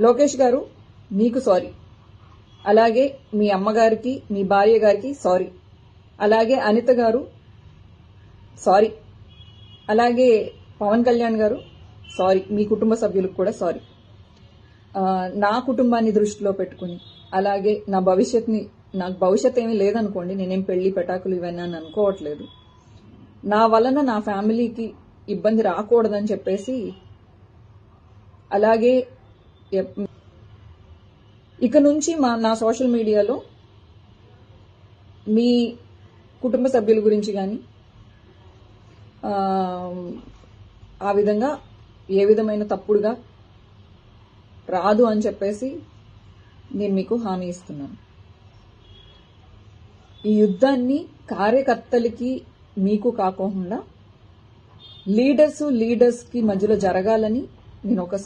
లోకేష్ గారు మీకు సారీ, అలాగే మీ అమ్మగారికి మీ భార్య గారికి సారీ, అలాగే అనిత గారు సారీ, అలాగే పవన్ కళ్యాణ్ గారు సారీ, మీ కుటుంబ సభ్యులకు కూడా సారీ. నా కుటుంబాన్ని దృష్టిలో పెట్టుకుని, అలాగే నాకు భవిష్యత్ ఏమీ లేదనుకోండి, నేనేం పెళ్లి పెటాకులు ఇవన్నీ అని అనుకోవట్లేదు. నా వలన నా ఫ్యామిలీకి ఇబ్బంది రాకూడదని చెప్పేసి, అలాగే ఇక నుంచి నా సోషల్ మీడియాలో మీ కుటుంబ సభ్యుల గురించి కానీ ఆ విధంగా ఏ విధమైన తప్పుడుగా రాదు అని చెప్పేసి నేను మీకు హామీ ఇస్తున్నాను. ఈ యుద్ధాన్ని కార్యకర్తలకి మీకు కాకుండా లీడర్స్ కి మధ్యలో జరగాలని నేను ఒక